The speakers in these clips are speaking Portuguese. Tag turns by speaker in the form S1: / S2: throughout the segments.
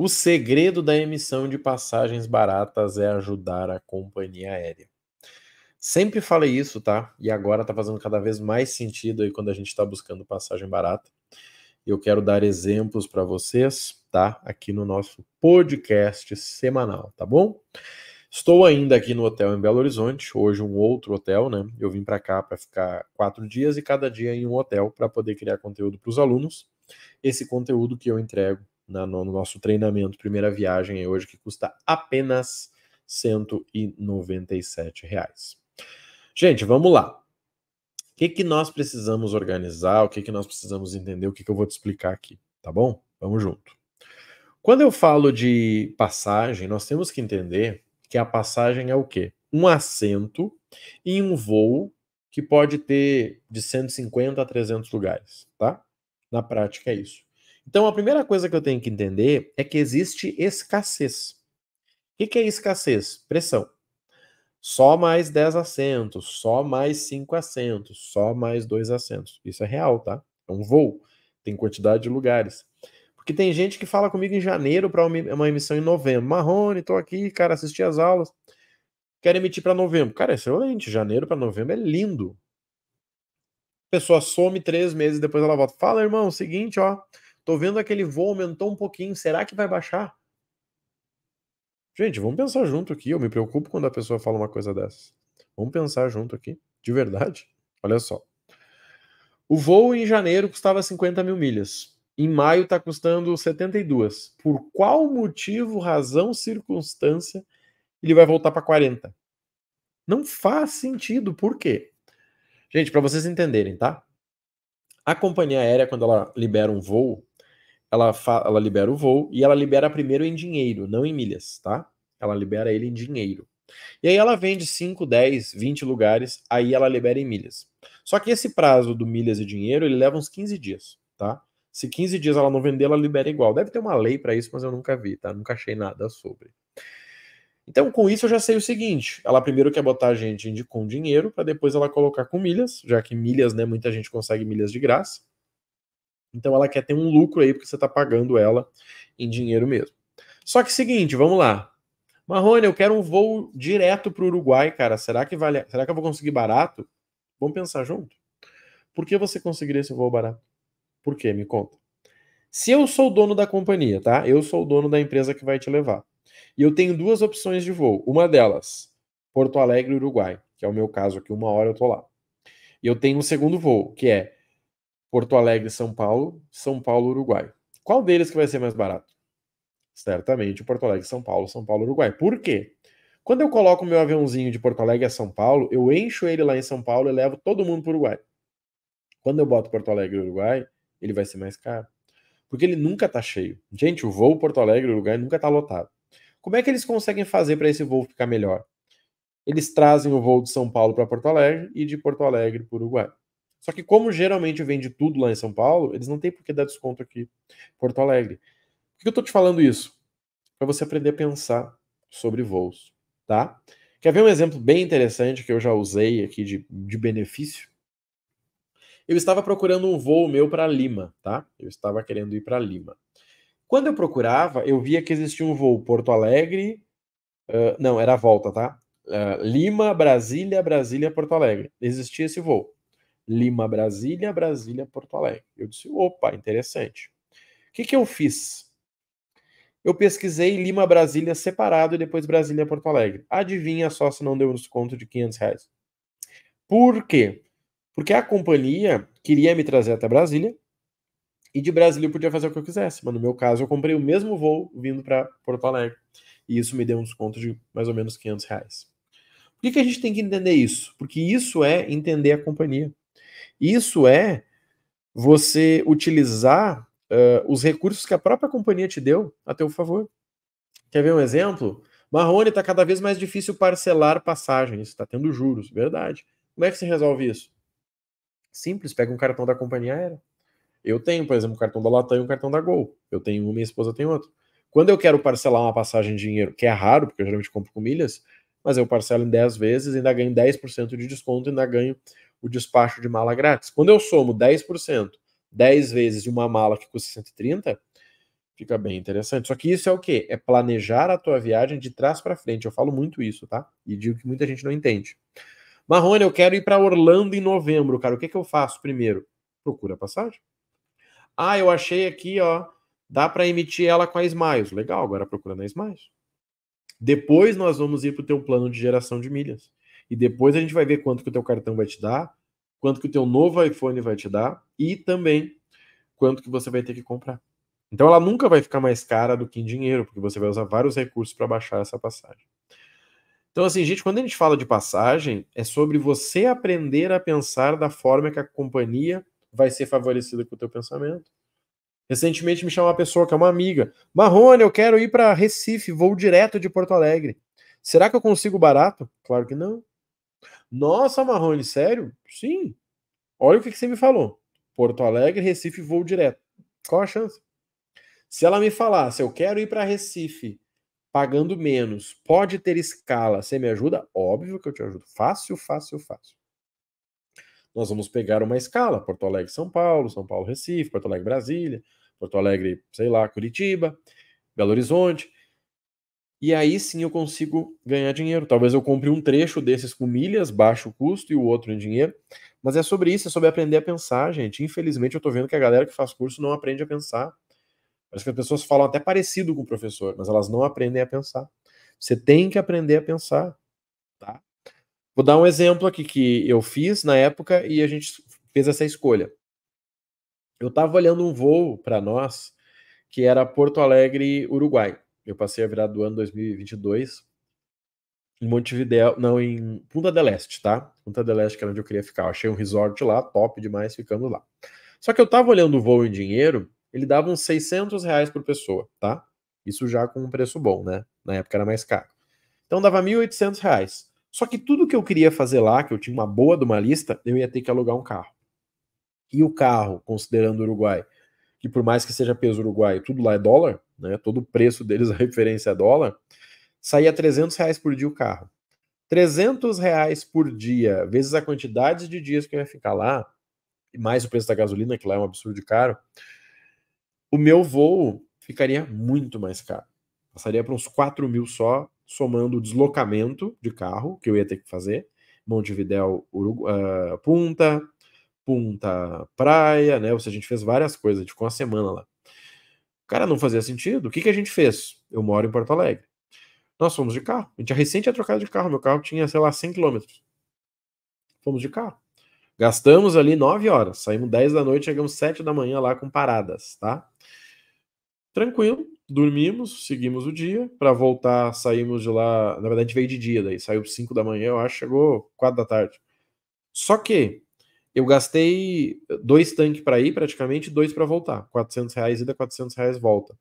S1: O segredo da emissão de passagens baratas é ajudar a companhia aérea. Sempre falei isso, tá? E agora tá fazendo cada vez mais sentido aí quando a gente está buscando passagem barata. Eu quero dar exemplos para vocês, tá? Aqui no nosso podcast semanal, tá bom? Estou ainda aqui no hotel em Belo Horizonte, hoje um outro hotel, né? Eu vim para cá para ficar 4 dias e cada dia em um hotel para poder criar conteúdo para os alunos. Esse conteúdo que eu entrego no nosso treinamento Primeira Viagem é hoje, que custa apenas R$197. Gente, vamos lá. O que nós precisamos organizar, o que nós precisamos entender, o que eu vou te explicar aqui, tá bom? Vamos junto. Quando eu falo de passagem, nós temos que entender que a passagem é o quê? Um assento em um voo que pode ter de 150 a 300 lugares, tá? Na prática é isso. Então a primeira coisa que eu tenho que entender é que existe escassez. O que é escassez? Pressão. Só mais 10 assentos, só mais 5 assentos, só mais 2 assentos. Isso é real, tá? É um voo, tem quantidade de lugares. Porque tem gente que fala comigo em janeiro para uma emissão em novembro. Marrone, tô aqui, cara, assisti as aulas. Quero emitir para novembro. Cara, excelente. Janeiro para novembro é lindo. A pessoa some 3 meses, depois ela volta. Fala, irmão, seguinte, ó. Tô vendo aquele voo aumentou um pouquinho. Será que vai baixar? Gente, vamos pensar junto aqui. Eu me preocupo quando a pessoa fala uma coisa dessas. Vamos pensar junto aqui. De verdade. Olha só. O voo em janeiro custava 50 mil milhas. Em maio está custando 72. Por qual motivo, razão, circunstância, ele vai voltar para 40? Não faz sentido. Por quê? Gente, para vocês entenderem, tá? A companhia aérea, quando ela libera um voo, ela libera o voo e ela libera primeiro em dinheiro, não em milhas, tá? Ela libera ele em dinheiro. E aí ela vende 5, 10, 20 lugares, aí ela libera em milhas. Só que esse prazo do milhas e dinheiro, ele leva uns 15 dias, tá? Se 15 dias ela não vender, ela libera igual. Deve ter uma lei para isso, mas eu nunca vi, tá? Nunca achei nada sobre. Então, com isso eu já sei o seguinte, ela primeiro quer botar a gente com dinheiro, para depois ela colocar com milhas, já que milhas, né, muita gente consegue milhas de graça. Então ela quer ter um lucro aí, porque você está pagando ela em dinheiro mesmo. Só que seguinte, vamos lá. Marrone, eu quero um voo direto para o Uruguai, cara. Será que eu vou conseguir barato? Vamos pensar junto? Por que você conseguiria esse voo barato? Por quê? Me conta. Se eu sou o dono da companhia, tá? Eu sou o dono da empresa que vai te levar. E eu tenho duas opções de voo. Uma delas, Porto Alegre, Uruguai, que é o meu caso aqui, 1 hora eu tô lá. E eu tenho um segundo voo, que é Porto Alegre, São Paulo, Uruguai. Qual deles que vai ser mais barato? Certamente o Porto Alegre, São Paulo, Uruguai. Por quê? Quando eu coloco o meu aviãozinho de Porto Alegre a São Paulo, eu encho ele lá em São Paulo e levo todo mundo para o Uruguai. Quando eu boto Porto Alegre e Uruguai, ele vai ser mais caro. Porque ele nunca tá cheio. Gente, o voo Porto Alegre e Uruguai nunca tá lotado. Como é que eles conseguem fazer para esse voo ficar melhor? Eles trazem o voo de São Paulo para Porto Alegre e de Porto Alegre para o Uruguai. Só que como geralmente vende tudo lá em São Paulo, eles não têm por que dar desconto aqui em Porto Alegre. Por que eu tô te falando isso? Para você aprender a pensar sobre voos, tá? Quer ver um exemplo bem interessante que eu já usei aqui de benefício? Eu estava procurando um voo meu para Lima, tá? Eu estava querendo ir para Lima. Quando eu procurava, eu via que existia um voo Porto Alegre, não, era a volta, tá? Lima, Brasília, Brasília, Porto Alegre. Existia esse voo. Lima, Brasília, Brasília, Porto Alegre. Eu disse, opa, interessante. O que eu fiz? Eu pesquisei Lima, Brasília separado e depois Brasília, Porto Alegre. Adivinha só se não deu um desconto de R$500. Por quê? Porque a companhia queria me trazer até Brasília e de Brasília eu podia fazer o que eu quisesse. Mas no meu caso, eu comprei o mesmo voo vindo para Porto Alegre. E isso me deu um desconto de mais ou menos R$500. Por que a gente tem que entender isso? Porque isso é entender a companhia. Isso é você utilizar os recursos que a própria companhia te deu a teu favor. Quer ver um exemplo? Marrone, está cada vez mais difícil parcelar passagens, está tendo juros, verdade. Como é que se resolve isso? Simples, pega um cartão da companhia aérea. Eu tenho, por exemplo, um cartão da Latam e um cartão da Gol. Eu tenho um, minha esposa tem outro. Quando eu quero parcelar uma passagem em dinheiro, que é raro, porque eu geralmente compro com milhas, mas eu parcelo em 10 vezes, ainda ganho 10% de desconto, ainda ganho o despacho de mala grátis. Quando eu somo 10%, 10 vezes de uma mala que custa 130, Fica bem interessante. Só que isso é o quê? É planejar a tua viagem de trás para frente. Eu falo muito isso, tá? E digo que muita gente não entende. Marrone, eu quero ir para Orlando em novembro, cara. O que eu faço primeiro? Procura a passagem. Ah, eu achei aqui, ó, dá para emitir ela com a Smiles. Legal, agora procura na Smiles. Depois nós vamos ir para o teu plano de geração de milhas. E depois a gente vai ver quanto que o teu cartão vai te dar, quanto que o teu novo iPhone vai te dar e também quanto que você vai ter que comprar. Então ela nunca vai ficar mais cara do que em dinheiro, porque você vai usar vários recursos para baixar essa passagem. Então, assim, gente, quando a gente fala de passagem, é sobre você aprender a pensar da forma que a companhia vai ser favorecida com o teu pensamento. Recentemente me chamou uma pessoa que é uma amiga. Marrone, eu quero ir para Recife, voo direto de Porto Alegre. Será que eu consigo barato? Claro que não. Nossa, Marrone, sério? Sim. Olha o que você me falou. Porto Alegre, Recife, voo direto. Qual a chance? Se ela me falasse, eu quero ir para Recife, pagando menos, pode ter escala, você me ajuda? Óbvio que eu te ajudo. Fácil, fácil, fácil. Nós vamos pegar uma escala, Porto Alegre, São Paulo, São Paulo, Recife, Porto Alegre, Brasília, Porto Alegre, sei lá, Curitiba, Belo Horizonte. E aí sim eu consigo ganhar dinheiro. Talvez eu compre um trecho desses com milhas, baixo custo, e o outro em dinheiro. Mas é sobre isso, é sobre aprender a pensar, gente. Infelizmente eu tô vendo que a galera que faz curso não aprende a pensar. Parece que as pessoas falam até parecido com o professor, mas elas não aprendem a pensar. Você tem que aprender a pensar, tá? Vou dar um exemplo aqui que eu fiz na época e a gente fez essa escolha. Eu estava olhando um voo para nós que era Porto Alegre, Uruguai. Eu passei a virada do ano 2022 em Montevidéu, não, em Punta del Este, tá? Punta del Este, que era onde eu queria ficar. Eu achei um resort lá, top demais, ficamos lá. Só que eu tava olhando o voo em dinheiro, ele dava uns R$ 600 por pessoa, tá? Isso já com um preço bom, né? Na época era mais caro. Então dava R$ 1.800. Só que tudo que eu queria fazer lá, que eu tinha uma boa de uma lista, eu ia ter que alugar um carro. E o carro, considerando o Uruguai, que por mais que seja peso uruguaio, tudo lá é dólar, né? Todo o preço deles, a referência é dólar, saía R$ 300 por dia o carro. R$ 300 por dia, vezes a quantidade de dias que eu ia ficar lá, e mais o preço da gasolina, que lá é um absurdo de caro, o meu voo ficaria muito mais caro. Passaria para uns 4 mil só, somando o deslocamento de carro que eu ia ter que fazer. Montevidéu, Punta, Punta Praia, né? Ou seja, a gente fez várias coisas, a gente ficou uma semana lá. Cara, não fazia sentido. O que a gente fez? Eu moro em Porto Alegre. Nós fomos de carro. A gente recente tinha trocado de carro. Meu carro tinha, sei lá, 100 quilômetros. Fomos de carro. Gastamos ali 9 horas. Saímos 10 da noite, chegamos 7 da manhã lá com paradas, tá? Tranquilo, dormimos, seguimos o dia. Para voltar, saímos de lá. Na verdade, a gente veio de dia, daí saiu 5 da manhã, eu acho, chegou 4 da tarde. Só que eu gastei 2 tanques para ir, praticamente, 2 para voltar. R$ 400 ida, R$ 400 volta.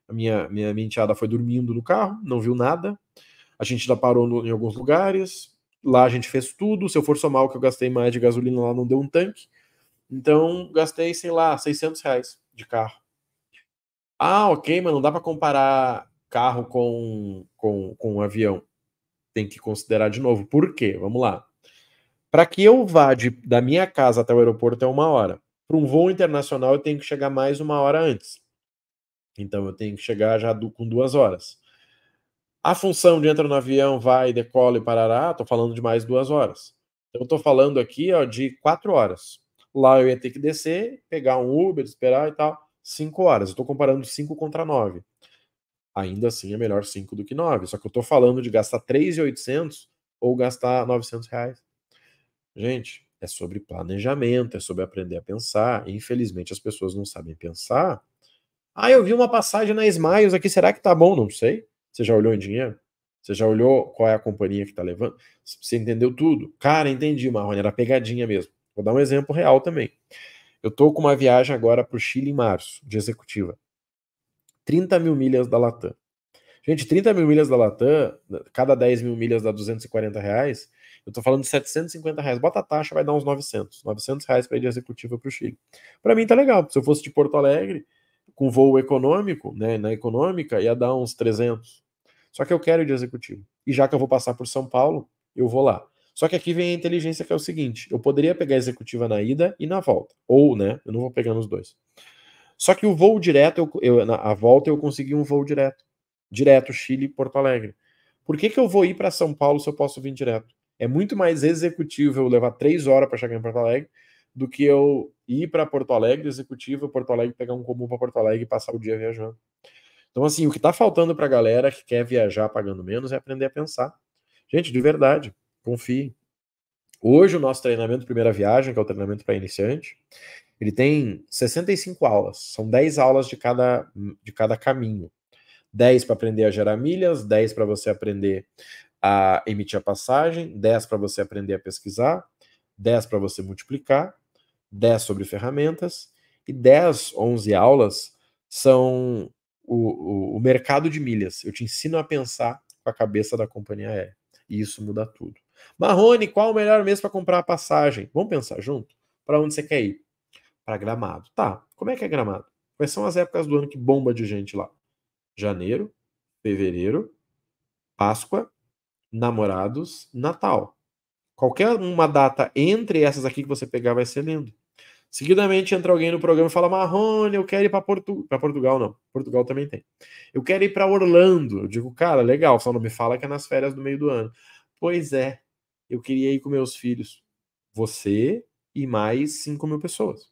S1: A minha enteada foi dormindo no carro, não viu nada. A gente já parou em alguns lugares. Lá a gente fez tudo. Se eu for somar o que eu gastei mais de gasolina lá, não deu um tanque. Então, gastei, sei lá, R$ 600 de carro. Ah, ok, mas não dá para comparar carro com um avião. Tem que considerar de novo. Por quê? Vamos lá. Para que eu vá da minha casa até o aeroporto é 1 hora. Para um voo internacional eu tenho que chegar mais 1 hora antes. Então eu tenho que chegar já com 2 horas. A função de entra no avião, vai, decola e parará, tô falando de mais 2 horas. Então eu tô falando aqui, ó, de 4 horas. Lá eu ia ter que descer, pegar um Uber, esperar e tal. 5 horas. Eu tô comparando 5 contra 9. Ainda assim é melhor 5 do que 9. Só que eu tô falando de gastar 3.800 ou gastar R$ 900. Gente, é sobre planejamento, é sobre aprender a pensar. Infelizmente as pessoas não sabem pensar. Ah, eu vi uma passagem na Smiles aqui, será que tá bom? Não sei. Você já olhou em dinheiro? Você já olhou qual é a companhia que tá levando? Você entendeu tudo? Cara, entendi, Marrone, era pegadinha mesmo. Vou dar um exemplo real também. Eu tô com uma viagem agora pro Chile em março, de executiva. 30 mil milhas da Latam. Gente, 30 mil milhas da Latam, cada 10 mil milhas dá R$ 240. Eu tô falando de R$ 750. Bota a taxa, vai dar uns 900. R$ 900 para ir de executiva pro Chile. Para mim tá legal. Se eu fosse de Porto Alegre, com voo econômico, né, na econômica, ia dar uns 300. Só que eu quero ir de executivo. E já que eu vou passar por São Paulo, eu vou lá. Só que aqui vem a inteligência que é o seguinte: eu poderia pegar a executiva na ida e na volta. Ou, né, eu não vou pegar nos dois. Só que o voo direto, a volta eu consegui um voo direto Chile-Porto Alegre. Por que eu vou ir para São Paulo se eu posso vir direto? É muito mais executivo eu levar 3 horas para chegar em Porto Alegre do que eu ir para Porto Alegre, executivo, Porto Alegre, pegar um comum para Porto Alegre e passar o dia viajando. Então, assim, o que está faltando para a galera que quer viajar pagando menos é aprender a pensar. Gente, de verdade, confie. Hoje o nosso treinamento Primeira Viagem, que é o treinamento para iniciante, ele tem 65 aulas. São 10 aulas de cada caminho. 10 para aprender a gerar milhas, 10 para você aprender a emitir a passagem, 10 para você aprender a pesquisar, 10 para você multiplicar, 10 sobre ferramentas, e 10, 11 aulas são o mercado de milhas. Eu te ensino a pensar com a cabeça da companhia aérea. E isso muda tudo. Marrone, qual o melhor mês para comprar a passagem? Vamos pensar junto? Para onde você quer ir? Para Gramado. Tá, como é que é Gramado? Quais são as épocas do ano que bomba de gente lá? Janeiro, fevereiro, Páscoa, Namorados, Natal. Qualquer uma data entre essas aqui que você pegar vai ser lindo. Seguidamente entra alguém no programa e fala: Marrone, eu quero ir para Portugal, não. Portugal também tem. Eu quero ir para Orlando. Eu digo, cara, legal, só não me fala que é nas férias do meio do ano. Pois é, eu queria ir com meus filhos. Você e mais 5.000 pessoas.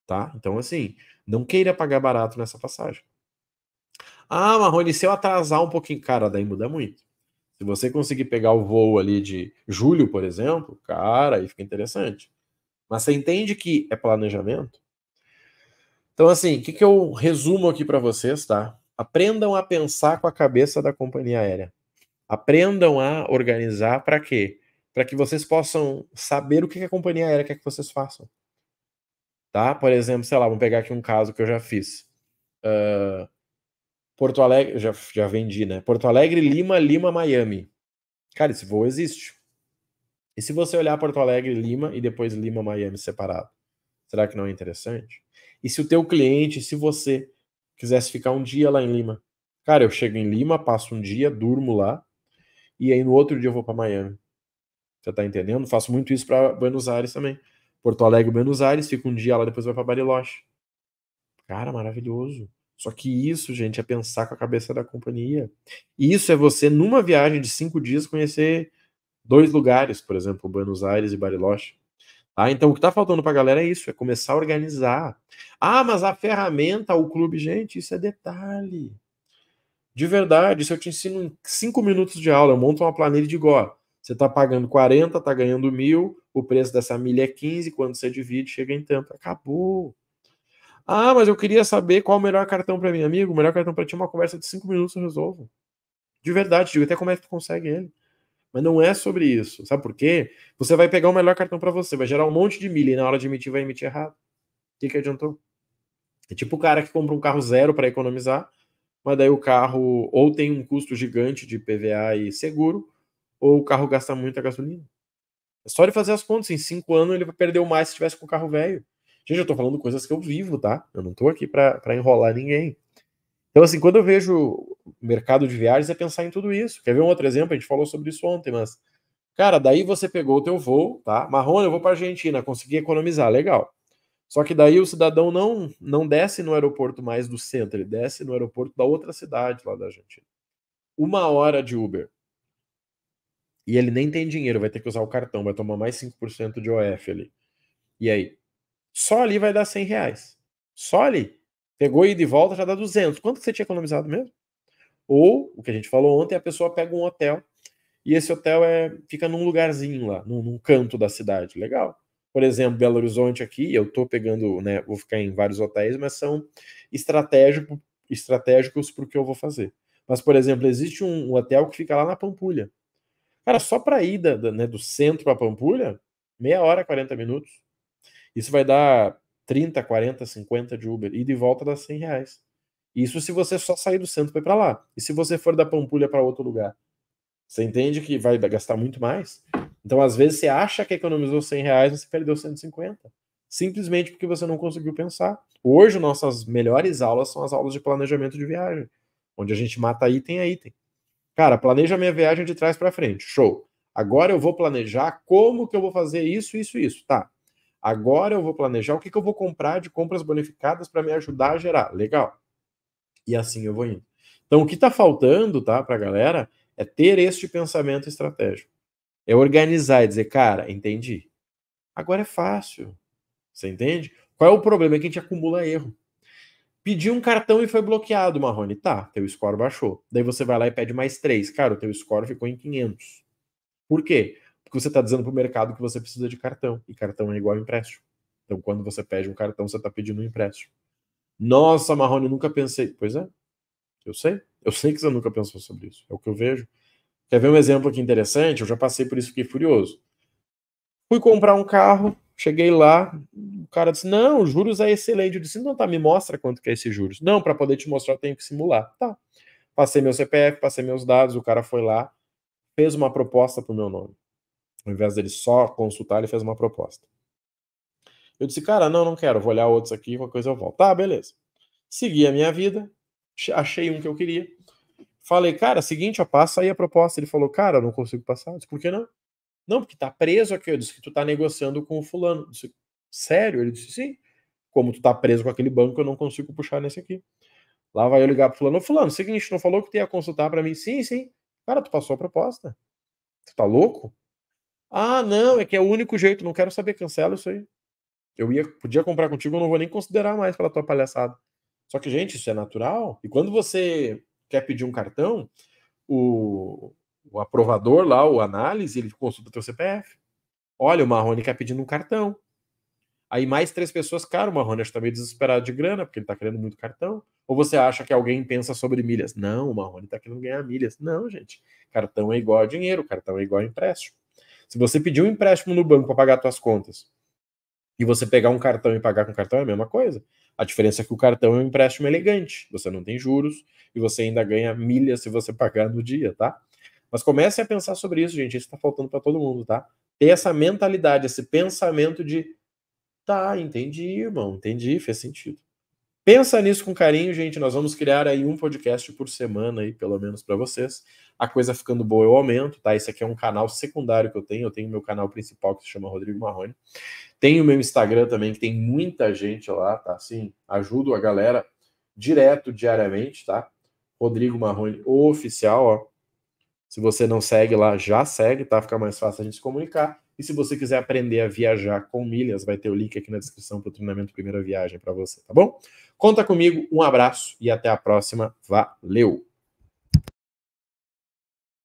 S1: Tá? Então, assim, não queira pagar barato nessa passagem. Ah, Marrone, se eu atrasar um pouquinho, cara, daí muda muito. Se você conseguir pegar o voo ali de julho, por exemplo, cara, aí fica interessante. Mas você entende que é planejamento? Então, assim, o que eu resumo aqui para vocês, tá? Aprendam a pensar com a cabeça da companhia aérea. Aprendam a organizar para quê? Para que vocês possam saber o que a companhia aérea quer que vocês façam. Tá? Por exemplo, sei lá, vamos pegar aqui um caso que eu já fiz. Porto Alegre, já vendi, né? Porto Alegre, Lima, Lima, Miami. Cara, esse voo existe. E se você olhar Porto Alegre, Lima e depois Lima, Miami separado? Será que não é interessante? E se o teu cliente, se você quisesse ficar um dia lá em Lima? Cara, eu chego em Lima, passo um dia, durmo lá, e aí no outro dia eu vou para Miami. Você tá entendendo? Faço muito isso para Buenos Aires também. Porto Alegre, Buenos Aires, fico um dia lá, depois vai para Bariloche. Cara, maravilhoso. Só que isso, gente, é pensar com a cabeça da companhia. Isso é você, numa viagem de 5 dias, conhecer 2 lugares, por exemplo, Buenos Aires e Bariloche. Ah, então o que está faltando para a galera é isso, é começar a organizar. Ah, mas a ferramenta, o clube, gente, isso é detalhe. De verdade, isso eu te ensino em 5 minutos de aula. Eu monto uma planilha de igual. Você está pagando 40, está ganhando 1.000, o preço dessa milha é 15, quando você divide, chega em tanto. Acabou. Ah, mas eu queria saber qual o melhor cartão para mim, amigo. O melhor cartão para ti é uma conversa de 5 minutos, eu resolvo. De verdade, digo até como é que tu consegue ele. Mas não é sobre isso. Sabe por quê? Você vai pegar o melhor cartão para você, vai gerar um monte de milha e na hora de emitir vai emitir errado. O que adiantou? É tipo o cara que compra um carro zero para economizar, mas daí o carro ou tem um custo gigante de PVA e seguro, ou o carro gasta muita gasolina. É só ele fazer as contas. Em 5 anos ele perdeu mais se tivesse com o carro velho. Gente, eu tô falando coisas que eu vivo, tá? Eu não tô aqui para enrolar ninguém. Então, assim, quando eu vejo o mercado de viagens, é pensar em tudo isso. Quer ver um outro exemplo? A gente falou sobre isso ontem, mas cara, daí você pegou o teu voo, tá? Marrone, eu vou para Argentina, consegui economizar, legal. Só que daí o cidadão não desce no aeroporto mais do centro, ele desce no aeroporto da outra cidade lá da Argentina. 1 hora de Uber. E ele nem tem dinheiro, vai ter que usar o cartão, vai tomar mais 5% de OF ali. E aí? Só ali vai dar R$ 100. Só ali. Pegou ida e volta, já dá 200. Quanto que você tinha economizado mesmo? Ou, o que a gente falou ontem, a pessoa pega um hotel e esse hotel fica num lugarzinho lá, num canto da cidade. Legal. Por exemplo, Belo Horizonte aqui, eu tô pegando, né, vou ficar em vários hotéis, mas são estratégicos para o que eu vou fazer. Mas, por exemplo, existe um hotel que fica lá na Pampulha. Cara, só para ir né, do centro para Pampulha, meia hora, 40 minutos. Isso vai dar 30, 40, 50 de Uber. Ida e volta dá R$ 100. Isso se você só sair do centro para ir para lá. E se você for da Pampulha para outro lugar? Você entende que vai gastar muito mais? Então, às vezes, você acha que economizou R$ 100, mas você perdeu 150. Simplesmente porque você não conseguiu pensar. Hoje, nossas melhores aulas são as aulas de planejamento de viagem, onde a gente mata item a item. Cara, planeja minha viagem de trás para frente. Show. Agora eu vou planejar como que eu vou fazer isso, isso, isso. Tá. Agora eu vou planejar o que eu vou comprar de compras bonificadas para me ajudar a gerar. Legal. E assim eu vou indo. Então, o que está faltando, tá, para a galera, é ter este pensamento estratégico. É organizar e dizer, cara, entendi. Agora é fácil. Você entende? Qual é o problema? É que a gente acumula erro. Pediu um cartão e foi bloqueado, Marrone. Tá, teu score baixou. Daí você vai lá e pede mais 3. Cara, o teu score ficou em 500. Por quê? Porque você está dizendo para o mercado que você precisa de cartão. E cartão é igual a empréstimo. Então, quando você pede um cartão, você está pedindo um empréstimo. Nossa, Marrone, nunca pensei. Pois é, eu sei. Eu sei que você nunca pensou sobre isso. É o que eu vejo. Quer ver um exemplo aqui interessante? Eu já passei por isso e fiquei furioso. Fui comprar um carro, cheguei lá, o cara disse, não, juros é excelente. Eu disse, não, tá, me mostra quanto que é esse juros. Não, para poder te mostrar eu tenho que simular. Tá. Passei meu CPF, passei meus dados, o cara foi lá, fez uma proposta pro meu nome. Ao invés dele só consultar, ele fez uma proposta. Eu disse, cara, não quero, vou olhar outros aqui, qualquer coisa eu volto. Tá, beleza. Segui a minha vida, achei um que eu queria. Falei, cara, seguinte, ó, passa aí a proposta. Ele falou, cara, eu não consigo passar. Eu disse, por que não? Não, porque tá preso aqui. Eu disse que tu tá negociando com o fulano. Eu disse, sério? Ele disse, sim. Como tu tá preso com aquele banco, eu não consigo puxar nesse aqui. Lá vai eu ligar pro fulano. Ô, fulano, seguinte, não falou que tu ia consultar pra mim? Sim, sim. Cara, tu passou a proposta. Tu tá louco? Ah, não, é que é o único jeito. Não quero saber, cancela isso aí. Podia comprar contigo, eu não vou nem considerar mais pela tua palhaçada. Só que, gente, isso é natural. E quando você quer pedir um cartão, o aprovador lá, o análise, ele consulta teu CPF. Olha, o Marrone quer pedindo um cartão. Aí mais 3 pessoas, cara, o Marrone está meio desesperado de grana, porque ele está querendo muito cartão. Ou você acha que alguém pensa sobre milhas? Não, o Marrone está querendo ganhar milhas. Não, gente. Cartão é igual a dinheiro, cartão é igual a empréstimo. Se você pedir um empréstimo no banco para pagar suas contas, e você pegar um cartão e pagar com cartão é a mesma coisa. A diferença é que o cartão é um empréstimo elegante. Você não tem juros e você ainda ganha milhas se você pagar no dia, tá? Mas comece a pensar sobre isso, gente. Isso tá faltando para todo mundo, tá? Ter essa mentalidade, esse pensamento de tá, entendi, irmão, entendi, fez sentido. Pensa nisso com carinho, gente. Nós vamos criar aí um podcast por semana aí, pelo menos para vocês. A coisa ficando boa, eu aumento, tá? Esse aqui é um canal secundário que eu tenho. Eu tenho meu canal principal que se chama Rodrigo Marrone. Tem o meu Instagram também, que tem muita gente lá, tá? Assim, ajudo a galera direto, diariamente, tá? Rodrigo Marrone Oficial, ó. Se você não segue lá, já segue, tá? Fica mais fácil a gente se comunicar. E se você quiser aprender a viajar com milhas, vai ter o link aqui na descrição para o treinamento Primeira Viagem para você, tá bom? Conta comigo, um abraço e até a próxima. Valeu!